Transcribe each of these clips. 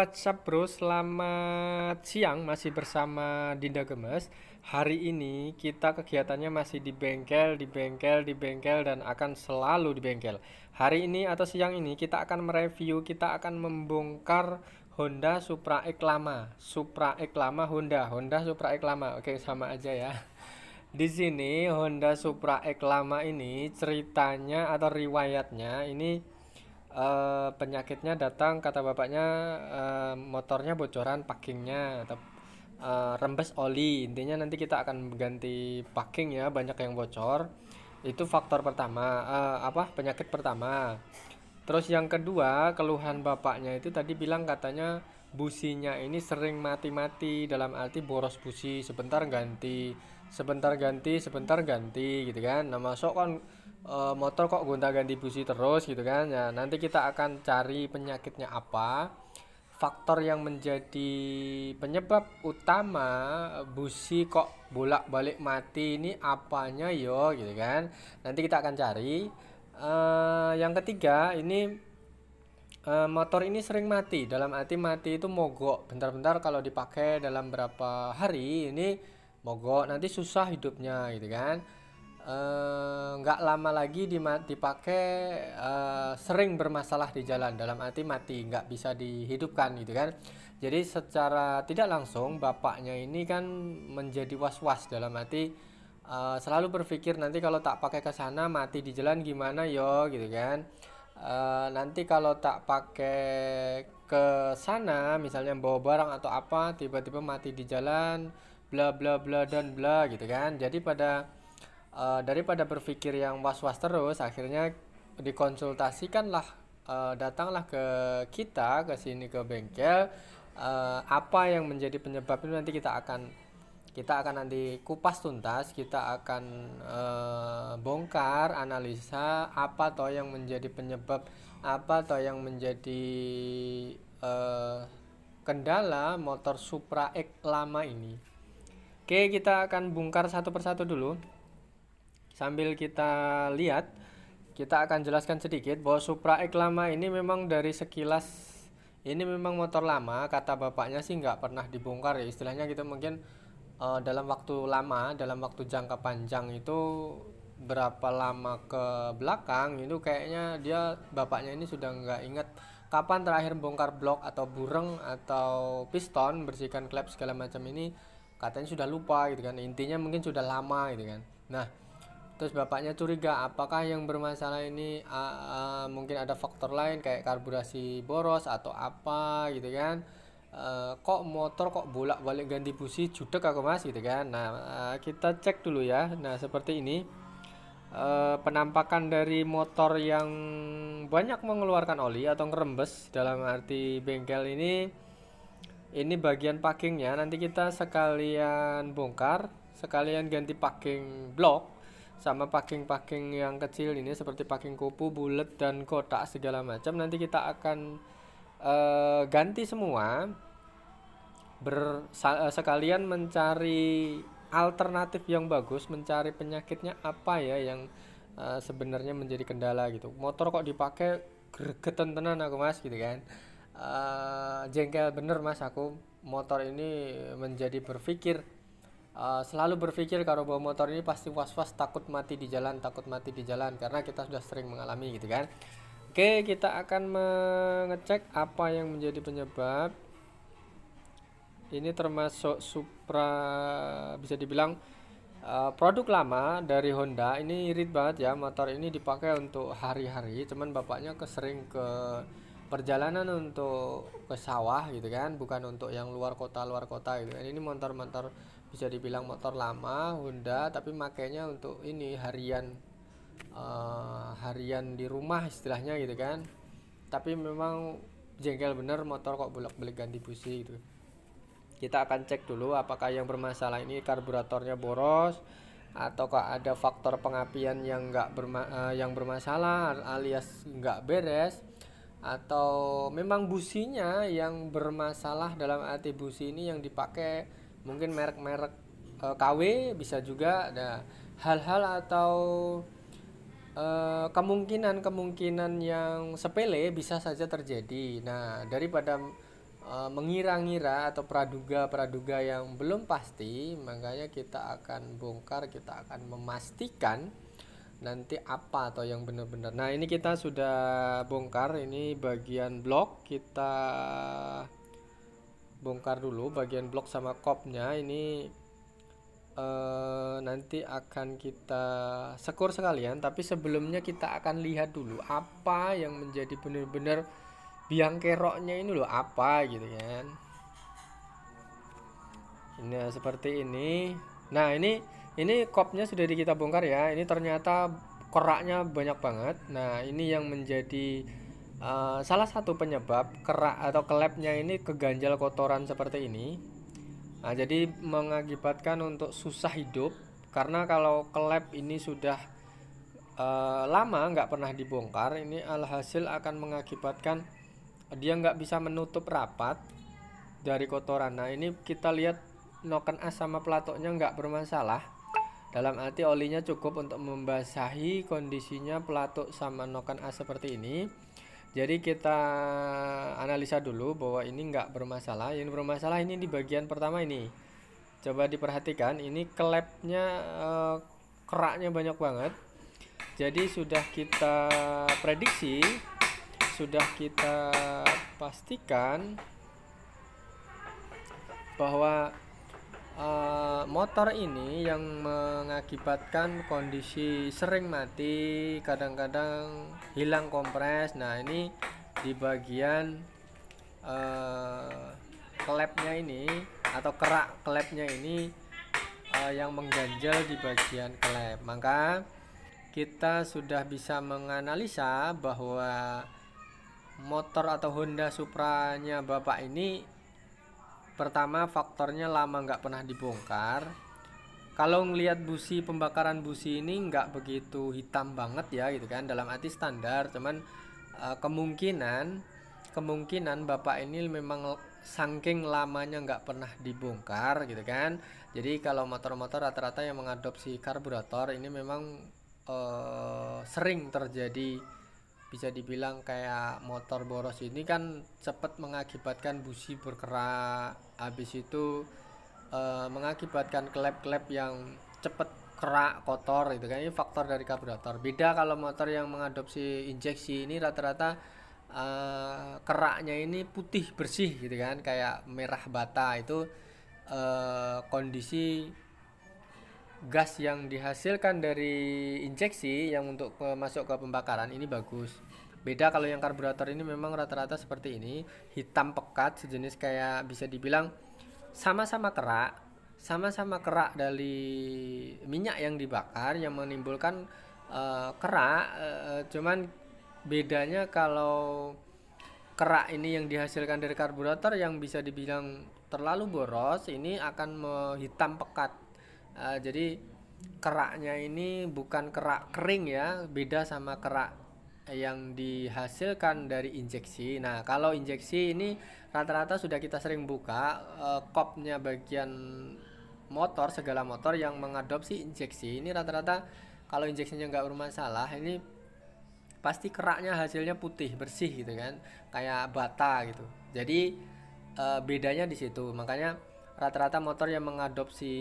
What's up bro, selamat siang, masih bersama Dinda Gemes. Hari ini kita kegiatannya masih di bengkel dan akan selalu di bengkel. Hari ini atau siang ini kita akan mereview, kita akan membongkar Honda Supra X lama. Supra X lama Honda Supra X lama. Oke, sama aja ya. Di sini Honda Supra X lama ini ceritanya atau riwayatnya ini penyakitnya datang, kata bapaknya motornya bocoran packingnya atau rembes oli. Intinya nanti kita akan ganti packing ya, banyak yang bocor. Itu faktor pertama, penyakit pertama. Terus yang kedua, keluhan bapaknya itu tadi bilang katanya businya ini sering mati-mati, dalam arti boros busi, sebentar ganti gitu kan. Nah, masuk kan motor kok gonta-ganti busi terus gitu kan. Ya, nanti kita akan cari penyakitnya apa. Faktor yang menjadi penyebab utama busi kok bolak-balik mati ini apanya yo gitu kan. Nanti kita akan cari. Yang ketiga ini motor ini sering mati, dalam arti mati itu mogok bentar-bentar, kalau dipakai dalam berapa hari ini mogok, nanti susah hidupnya gitu kan. Nggak lama lagi dipakai sering bermasalah di jalan, dalam arti mati, nggak bisa dihidupkan gitu kan. Jadi secara tidak langsung bapaknya ini kan menjadi was-was, dalam arti selalu berpikir nanti kalau tak pakai ke sana mati di jalan gimana yo gitu kan. Nanti kalau tak pakai ke sana misalnya bawa barang atau apa tiba-tiba mati di jalan, bla bla bla dan bla gitu kan. Jadi daripada berpikir yang was-was terus, akhirnya dikonsultasikanlah, datanglah ke kita ke sini ke bengkel. Apa yang menjadi penyebab itu nanti kita akan nanti kupas tuntas, kita akan bongkar, analisa apa toh yang menjadi penyebab, apa toh yang menjadi kendala motor Supra X lama ini. Oke, kita akan bongkar satu persatu dulu. Sambil kita lihat, kita akan jelaskan sedikit bahwa Supra X lama ini memang dari sekilas ini memang motor lama, kata bapaknya sih nggak pernah dibongkar ya, istilahnya gitu. Mungkin dalam waktu lama, dalam waktu jangka panjang itu berapa lama ke belakang itu kayaknya bapaknya ini sudah nggak ingat kapan terakhir bongkar blok atau bureng atau piston, bersihkan klep segala macam ini, katanya sudah lupa gitu kan. Intinya mungkin sudah lama gitu kan. Nah, terus bapaknya curiga apakah yang bermasalah ini mungkin ada faktor lain kayak karburasi boros atau apa gitu kan. Kok motor kok bolak-balik ganti busi judek aku mas gitu kan. Nah, kita cek dulu ya. Nah, seperti ini penampakan dari motor yang banyak mengeluarkan oli atau ngerembes, dalam arti bengkel ini bagian packingnya nanti kita sekalian bongkar, sekalian ganti packing blok sama packing-packing yang kecil ini seperti packing kupu, bulat dan kotak segala macam. Nanti kita akan ganti semua, sekalian mencari alternatif yang bagus, mencari penyakitnya apa ya yang sebenarnya menjadi kendala gitu. Motor kok dipakai gregeten tenan aku mas gitu kan. Jengkel bener mas aku, motor ini menjadi berpikir, selalu berpikir kalau bawa motor ini pasti was-was, takut mati di jalan karena kita sudah sering mengalami gitu kan. Oke, kita akan mengecek apa yang menjadi penyebab. Ini termasuk Supra, bisa dibilang produk lama dari Honda. Ini irit banget ya, motor ini dipakai untuk hari-hari, cuman bapaknya sering ke perjalanan untuk ke sawah gitu kan, bukan untuk yang luar kota gitu kan. Ini motor-motor bisa dibilang motor lama Honda, tapi makainya untuk ini harian di rumah istilahnya gitu kan. Tapi memang jengkel bener, motor kok bolak-balik ganti busi gitu. Kita akan cek dulu apakah yang bermasalah ini karburatornya boros ataukah ada faktor pengapian yang yang bermasalah alias nggak beres, atau memang businya yang bermasalah, dalam arti busi ini yang dipakai mungkin merek-merek KW bisa juga. Ada hal-hal atau kemungkinan yang sepele bisa saja terjadi. Nah, daripada mengira-ngira atau praduga-praduga yang belum pasti, makanya kita akan bongkar, kita akan memastikan nanti apa atau yang benar-benar. Nah, ini kita sudah bongkar, ini bagian blok, kita bongkar dulu bagian blok sama kopnya. Ini nanti akan kita sekor sekalian, tapi sebelumnya kita akan lihat dulu apa yang menjadi benar-benar biang keroknya ini loh, apa gitu kan. Ini seperti ini. Nah, ini kopnya sudah kita bongkar ya. Ini ternyata keraknya banyak banget. Nah, ini yang menjadi salah satu penyebab kerak atau klepnya ini keganjal kotoran seperti ini. Nah, jadi mengakibatkan untuk susah hidup, karena kalau klep ini sudah lama nggak pernah dibongkar, ini alhasil akan mengakibatkan dia nggak bisa menutup rapat dari kotoran. Nah, ini kita lihat noken as sama pelatoknya nggak bermasalah, dalam arti olinya cukup untuk membasahi kondisinya pelatuk sama noken as seperti ini. Jadi kita analisa dulu bahwa ini nggak bermasalah. Yang bermasalah ini di bagian pertama ini. Coba diperhatikan, ini klepnya keraknya banyak banget. Jadi sudah kita prediksi, sudah kita pastikan bahwa motor ini yang mengakibatkan kondisi sering mati, kadang-kadang hilang kompres. Nah, ini di bagian klepnya ini atau kerak klepnya ini yang mengganjal di bagian klep. Maka kita sudah bisa menganalisa bahwa motor atau Honda Supra-nya Bapak ini, pertama faktornya lama nggak pernah dibongkar. Kalau ngelihat busi, pembakaran busi ini nggak begitu hitam banget ya gitu kan, dalam arti standar. Cuman kemungkinan Bapak ini memang saking lamanya nggak pernah dibongkar gitu kan. Jadi kalau motor-motor rata-rata yang mengadopsi karburator ini memang sering terjadi, bisa dibilang kayak motor boros ini kan cepat mengakibatkan busi berkerak, habis itu mengakibatkan klep-klep yang cepat kerak, kotor gitu kan. Ini faktor dari karburator. Beda kalau motor yang mengadopsi injeksi, ini rata-rata keraknya ini putih bersih gitu kan, kayak merah bata. Itu kondisi gas yang dihasilkan dari injeksi yang untuk masuk ke pembakaran ini bagus. Beda kalau yang karburator ini memang rata-rata seperti ini, hitam pekat, sejenis kayak bisa dibilang sama-sama kerak dari minyak yang dibakar yang menimbulkan kerak. Cuman bedanya kalau kerak ini yang dihasilkan dari karburator yang bisa dibilang terlalu boros, ini akan hitam pekat. Jadi keraknya ini bukan kerak kering ya, beda sama kerak yang dihasilkan dari injeksi. Nah, kalau injeksi ini rata-rata sudah kita sering buka kopnya bagian motor, segala motor yang mengadopsi injeksi ini rata-rata kalau injeksinya nggak bermasalah, ini pasti keraknya hasilnya putih bersih gitu kan, kayak bata gitu. Jadi bedanya di situ. Makanya rata-rata motor yang mengadopsi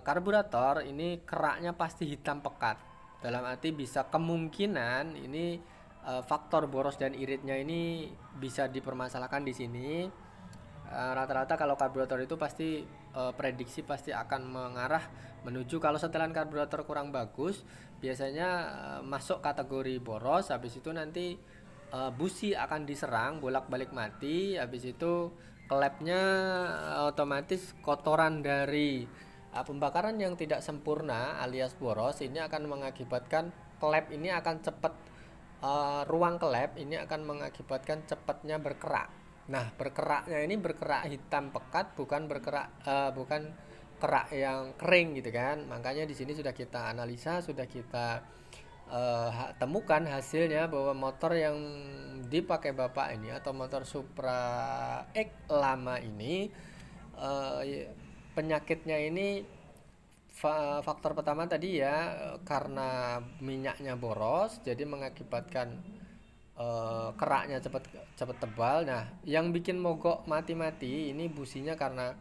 karburator ini keraknya pasti hitam pekat, dalam arti bisa kemungkinan ini faktor boros dan iritnya ini bisa dipermasalahkan di sini. Rata-rata kalau karburator itu pasti prediksi pasti akan mengarah menuju, kalau setelan karburator kurang bagus biasanya masuk kategori boros. Habis itu nanti busi akan diserang bolak-balik mati. Habis itu klepnya otomatis kotoran dari pembakaran yang tidak sempurna alias boros ini akan mengakibatkan klep ini akan cepat ruang klep ini akan mengakibatkan cepatnya berkerak. Nah, berkeraknya ini berkerak hitam pekat, bukan berkerak bukan kerak yang kering gitu kan. Makanya di sini sudah kita analisa, sudah kita temukan hasilnya bahwa motor yang dipakai Bapak ini atau motor Supra X lama ini penyakitnya ini faktor pertama tadi ya, karena minyaknya boros jadi mengakibatkan keraknya cepet tebal. Nah, yang bikin mogok mati-mati ini businya karena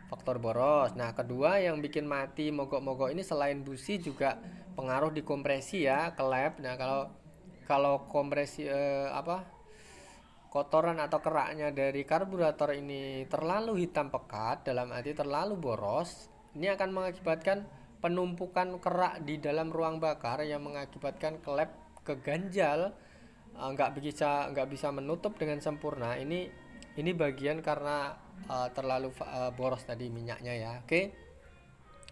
faktor boros. Nah, kedua yang bikin mati mogok-mogok ini selain busi juga pengaruh di kompresi ya, kelep. Nah, kalau kalau kompresi kotoran atau keraknya dari karburator ini terlalu hitam pekat, dalam arti terlalu boros, ini akan mengakibatkan penumpukan kerak di dalam ruang bakar yang mengakibatkan kelep keganjal, nggak bisa menutup dengan sempurna. Ini bagian karena terlalu boros tadi minyaknya ya. Oke,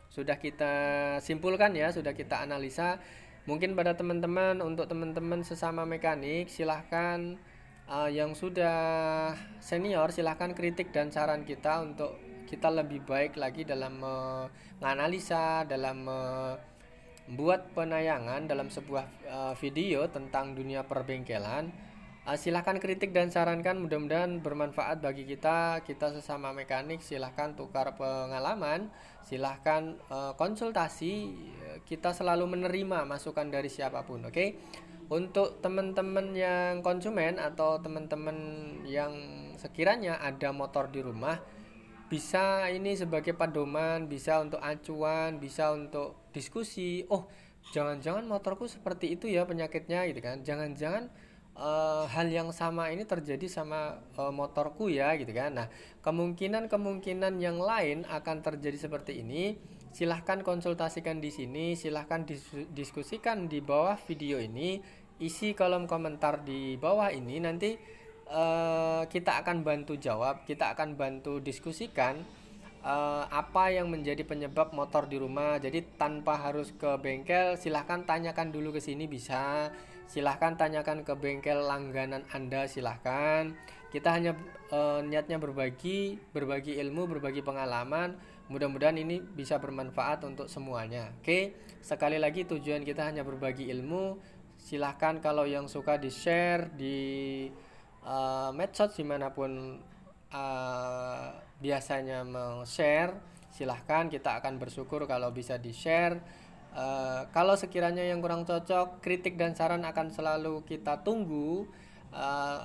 sudah kita simpulkan ya, sudah kita analisa. Mungkin pada teman-teman, untuk teman-teman sesama mekanik, silahkan yang sudah senior silahkan kritik dan saran kita untuk kita lebih baik lagi dalam menganalisa, dalam membuat penayangan dalam sebuah video tentang dunia perbengkelan. Silahkan kritik dan sarankan, mudah-mudahan bermanfaat bagi kita sesama mekanik. Silahkan tukar pengalaman, silahkan konsultasi. Kita selalu menerima masukan dari siapapun. Oke. Untuk teman-teman yang konsumen atau teman-teman yang sekiranya ada motor di rumah, bisa ini sebagai pedoman, bisa untuk acuan, bisa untuk diskusi. Oh, jangan-jangan motorku seperti itu ya penyakitnya gitu kan. Jangan-jangan hal yang sama ini terjadi sama motorku ya gitu kan. Nah, kemungkinan yang lain akan terjadi seperti ini. Silahkan konsultasikan di sini, silahkan diskusikan di bawah video ini. Isi kolom komentar di bawah ini, nanti kita akan bantu jawab, kita akan bantu diskusikan apa yang menjadi penyebab motor di rumah. Jadi tanpa harus ke bengkel, silahkan tanyakan dulu ke sini bisa. Silahkan tanyakan ke bengkel langganan Anda, silahkan. Kita hanya niatnya berbagi ilmu, berbagi pengalaman. Mudah-mudahan ini bisa bermanfaat untuk semuanya. Oke, sekali lagi tujuan kita hanya berbagi ilmu. Silahkan kalau yang suka di share di medsos dimanapun biasanya share, silahkan. Kita akan bersyukur kalau bisa di share. Kalau sekiranya yang kurang cocok, kritik dan saran akan selalu kita tunggu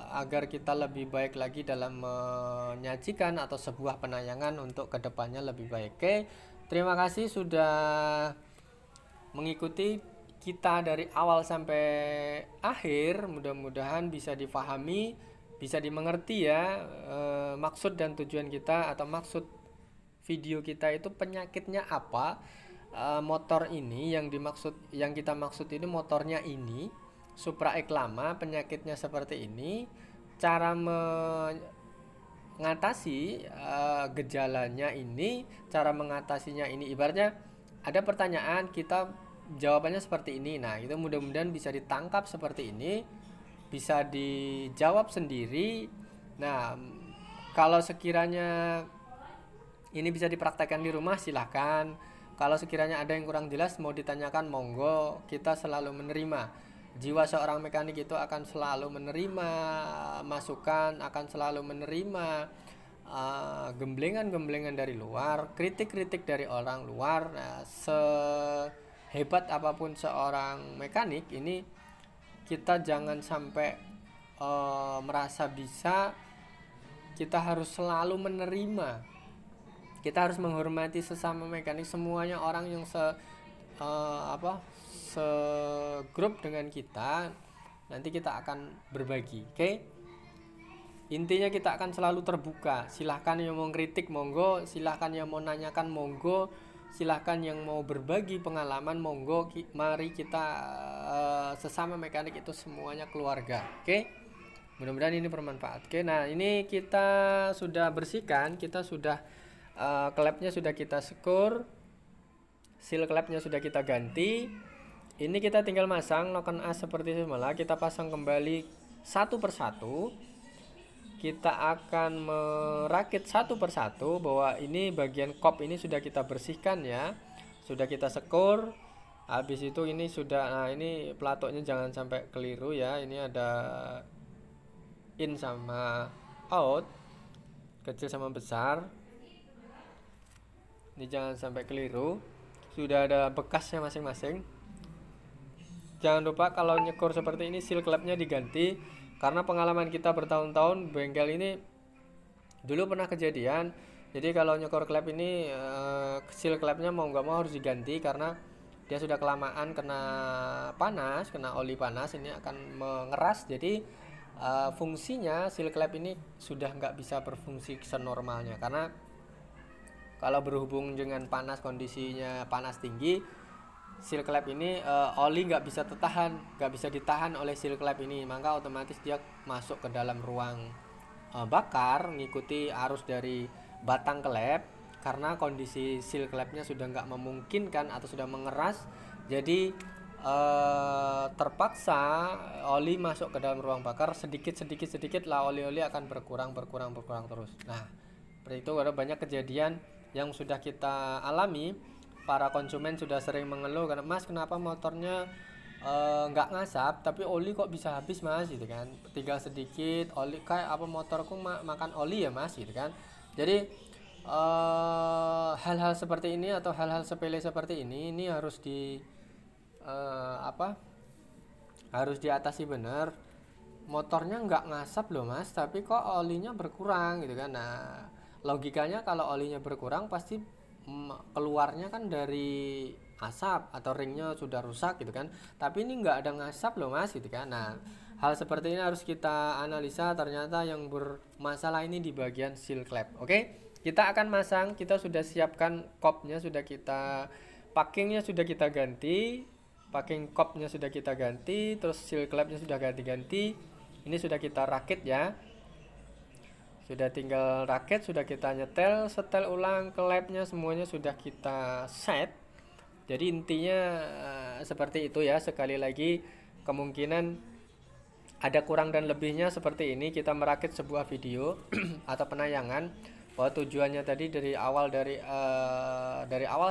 agar kita lebih baik lagi dalam menyajikan atau sebuah penayangan untuk kedepannya lebih baik. Oke, terima kasih sudah mengikuti kita dari awal sampai akhir. Mudah-mudahan bisa difahami, bisa dimengerti ya maksud dan tujuan kita atau maksud video kita itu penyakitnya apa. Motor ini yang kita maksud ini motornya ini Supra Eclama, penyakitnya seperti ini, cara mengatasi gejalanya ini, cara mengatasinya ini. Ibaratnya ada pertanyaan, kita jawabannya seperti ini. Nah, itu mudah-mudahan bisa ditangkap seperti ini, bisa dijawab sendiri. Nah, kalau sekiranya ini bisa dipraktekkan di rumah, silahkan. Kalau sekiranya ada yang kurang jelas mau ditanyakan, monggo, kita selalu menerima. Jiwa seorang mekanik itu akan selalu menerima masukan, akan selalu menerima gemblengan-gemblengan dari luar, kritik-kritik dari orang luar. Nah, hebat apapun seorang mekanik ini, kita jangan sampai merasa bisa. Kita harus selalu menerima, kita harus menghormati sesama mekanik, semuanya orang yang segrup dengan kita. Nanti kita akan berbagi. Oke? Intinya kita akan selalu terbuka. Silahkan yang mau kritik monggo, silahkan yang mau nanyakan monggo, silahkan yang mau berbagi pengalaman monggo. Mari kita sesama mekanik itu semuanya keluarga. Oke? Mudah-mudahan ini bermanfaat. Oke, nah ini kita sudah bersihkan, kita sudah klepnya sudah kita sekur, seal klepnya sudah kita ganti. Ini kita tinggal masang noken as seperti semula. Kita pasang kembali satu persatu. Kita akan merakit satu persatu, bahwa ini bagian kop ini sudah kita bersihkan ya, sudah kita sekur. Habis itu ini sudah, nah ini pelatoknya jangan sampai keliru ya. Ini ada in sama out, kecil sama besar. Ini jangan sampai keliru. Sudah ada bekasnya masing-masing. Jangan lupa kalau nyekur seperti ini seal klepnya diganti. Karena pengalaman kita bertahun-tahun bengkel ini dulu pernah kejadian. Jadi kalau nyekor klep ini seal klepnya mau nggak mau harus diganti karena dia sudah kelamaan kena panas, kena oli panas, ini akan mengeras. Jadi fungsinya seal klep ini sudah nggak bisa berfungsi senormalnya, karena kalau berhubung dengan panas, kondisinya panas tinggi, seal klep ini oli nggak bisa nggak bisa ditahan oleh seal klep ini, maka otomatis dia masuk ke dalam ruang bakar, mengikuti arus dari batang klep. Karena kondisi seal klepnya sudah nggak memungkinkan atau sudah mengeras, jadi terpaksa oli masuk ke dalam ruang bakar, sedikit lah oli akan berkurang terus. Nah, seperti itu ada banyak kejadian yang sudah kita alami. Para konsumen sudah sering mengeluh karena, "Mas, kenapa motornya nggak ngasap tapi oli kok bisa habis, Mas?" gitu kan. Tinggal sedikit oli, kayak apa motorku makan oli ya, Mas, gitu kan. Jadi hal-hal seperti ini atau hal-hal sepele seperti ini harus harus diatasi benar. Motornya nggak ngasap loh, Mas, tapi kok olinya berkurang gitu kan. Nah, logikanya kalau olinya berkurang pasti keluarnya kan dari asap atau ringnya sudah rusak gitu kan. Tapi ini nggak ada ngasap loh, Mas, gitu kan. Nah, hal seperti ini harus kita analisa. Ternyata yang bermasalah ini di bagian seal klep. Oke, kita akan masang. Kita sudah siapkan kopnya, sudah kita packingnya sudah kita ganti, packing kopnya sudah kita ganti, terus seal klepnya sudah ganti-ganti. Ini sudah kita rakit ya, sudah tinggal rakit, sudah kita setel ulang klepnya, semuanya sudah kita set. Jadi intinya seperti itu ya. Sekali lagi, kemungkinan ada kurang dan lebihnya seperti ini. Kita merakit sebuah video atau penayangan bahwa tujuannya tadi dari awal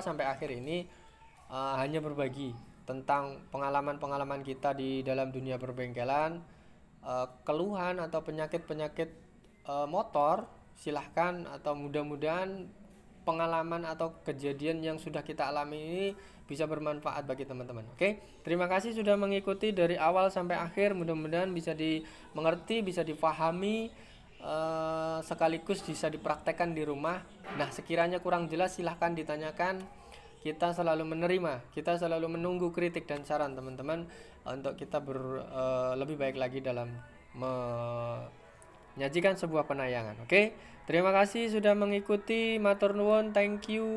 sampai akhir ini hanya berbagi tentang pengalaman-pengalaman kita di dalam dunia perbengkelan, keluhan atau penyakit-penyakit motor. Silahkan, atau mudah-mudahan pengalaman atau kejadian yang sudah kita alami ini bisa bermanfaat bagi teman-teman. Oke, terima kasih sudah mengikuti dari awal sampai akhir. Mudah-mudahan bisa dimengerti, bisa difahami, sekaligus bisa dipraktekkan di rumah. Nah, sekiranya kurang jelas silahkan ditanyakan. Kita selalu menerima, kita selalu menunggu kritik dan saran teman-teman untuk kita lebih baik lagi dalam menyajikan sebuah penayangan. Oke, terima kasih sudah mengikuti. Matur nuwun, thank you.